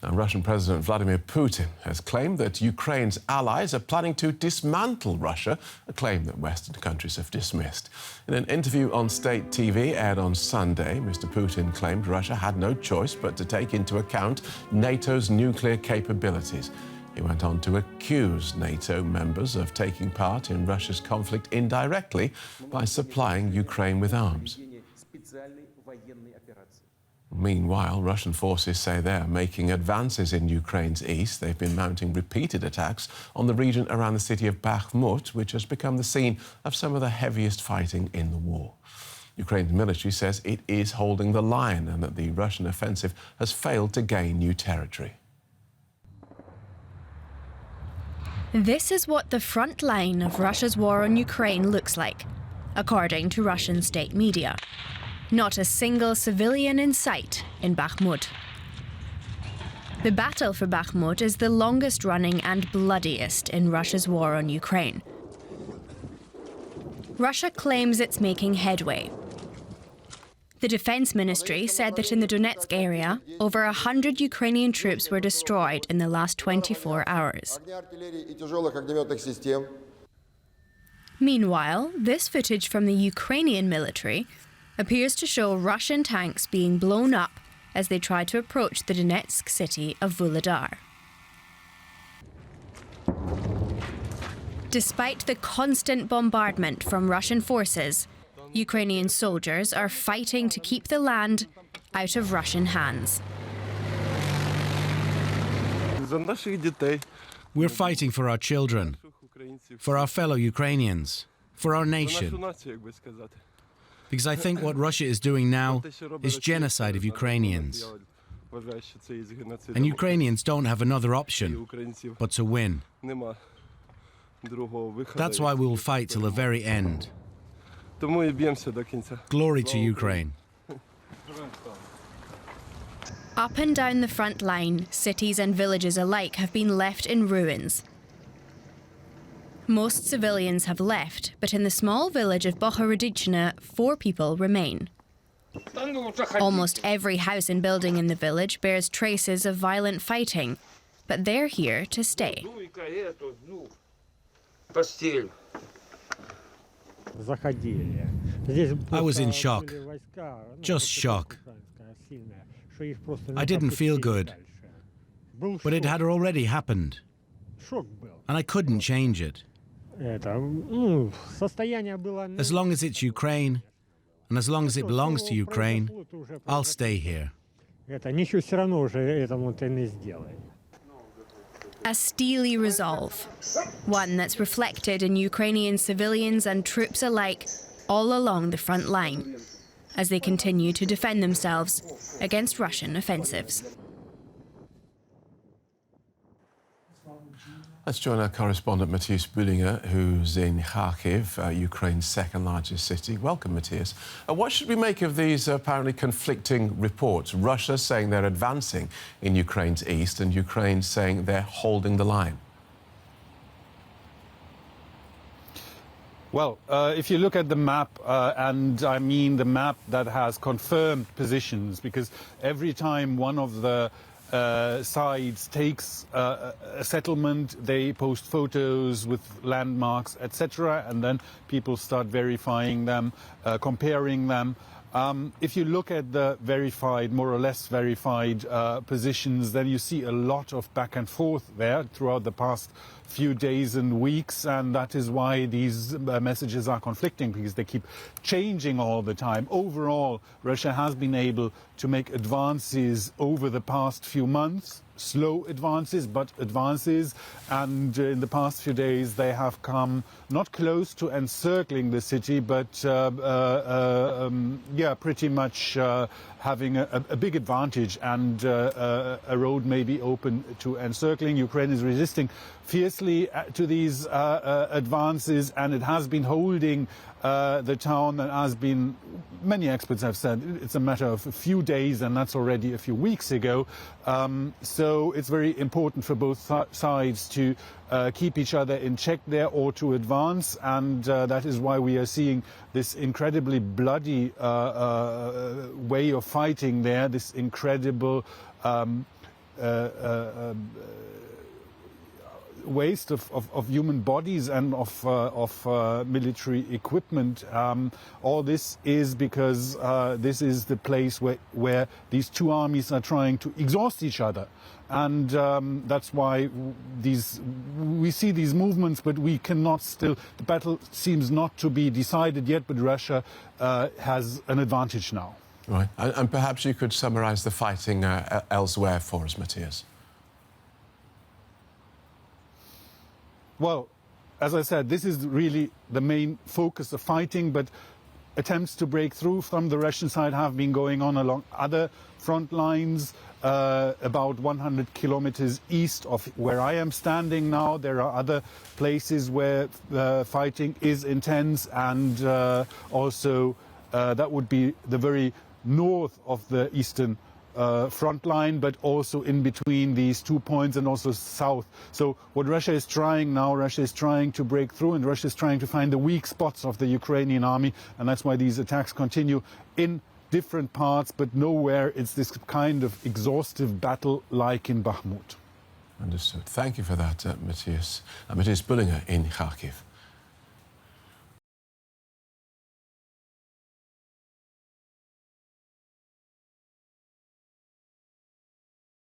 Now, Russian President Vladimir Putin has claimed that Ukraine's allies are planning to dismantle Russia, a claim that Western countries have dismissed. In an interview on state TV aired on Sunday, Mr. Putin claimed Russia had no choice but to take into account NATO's nuclear capabilities. He went on to accuse NATO members of taking part in Russia's conflict indirectly by supplying Ukraine with arms. Meanwhile, Russian forces say they're making advances in Ukraine's east. They've been mounting repeated attacks on the region around the city of Bakhmut, which has become the scene of some of the heaviest fighting in the war. Ukraine's military says it is holding the line and that the Russian offensive has failed to gain new territory. This is what the front line of Russia's war on Ukraine looks like, according to Russian state media. Not a single civilian in sight in Bakhmut. The battle for Bakhmut is the longest running and bloodiest in Russia's war on Ukraine. Russia claims it's making headway. The Defense Ministry said that in the Donetsk area, over 100 Ukrainian troops were destroyed in the last 24 hours. Meanwhile, this footage from the Ukrainian military appears to show Russian tanks being blown up as they try to approach the Donetsk city of Vuhledar. Despite the constant bombardment from Russian forces, Ukrainian soldiers are fighting to keep the land out of Russian hands. We're fighting for our children, for our fellow Ukrainians, for our nation. Because I think what Russia is doing now is genocide of Ukrainians. And Ukrainians don't have another option but to win. That's why we will fight till the very end. Glory to Ukraine. Up and down the front line, cities and villages alike have been left in ruins. Most civilians have left, but in the small village of Bohorodechna, 4 people remain. Almost every house and building in the village bears traces of violent fighting, but they're here to stay. I was in shock, just shock. I didn't feel good, but it had already happened, and I couldn't change it. As long as it's Ukraine, and as long as it belongs to Ukraine, I'll stay here. A steely resolve, one that's reflected in Ukrainian civilians and troops alike all along the front line, as they continue to defend themselves against Russian offensives. Let's join our correspondent Matthias Bullinger, who's in Kharkiv, Ukraine's second largest city. Welcome, Matthias. What should we make of these apparently conflicting reports? Russia saying they're advancing in Ukraine's east and Ukraine saying they're holding the line. Well, if you look at the map, and I mean the map that has confirmed positions, because every time one of the sides takes a settlement, they post photos with landmarks, etc., and then people start verifying them, comparing them. If you look at the verified, more or less verified positions, then you see a lot of back and forth there throughout the past few days and weeks, and that is why these messages are conflicting, because they keep changing all the time. Overall, Russia has been able to make advances over the past few months, slow advances, but advances, and in the past few days they have come not close to encircling the city, but yeah, pretty much having a big advantage, and a road may be open to encircling. Ukraine is resisting fiercely to these advances, and it has been holding the town, and has been, many experts have said, it's a matter of a few days, and that's already a few weeks ago. So it's very important for both sides to keep each other in check there, or to advance, and that is why we are seeing this incredibly bloody way of fighting there, this incredible waste of human bodies and of military equipment. All this is because this is the place where these two armies are trying to exhaust each other. And that's why we see these movements, but we cannot still, the battle seems not to be decided yet, but Russia has an advantage now. Right. And perhaps you could summarize the fighting elsewhere for us, Matthias. Well, as I said, this is really the main focus of fighting, but attempts to break through from the Russian side have been going on along other front lines. About 100 kilometers east of where I am standing now, there are other places where fighting is intense, and also that would be the very north of the eastern front line, but also in between these 2 points and also south. So what Russia is trying now, Russia is trying to break through, and Russia is trying to find the weak spots of the Ukrainian army, and that's why these attacks continue in different parts, but nowhere it's this kind of exhaustive battle like in Bakhmut. Understood. Thank you for that, Matthias. Matthias Bullinger in Kharkiv.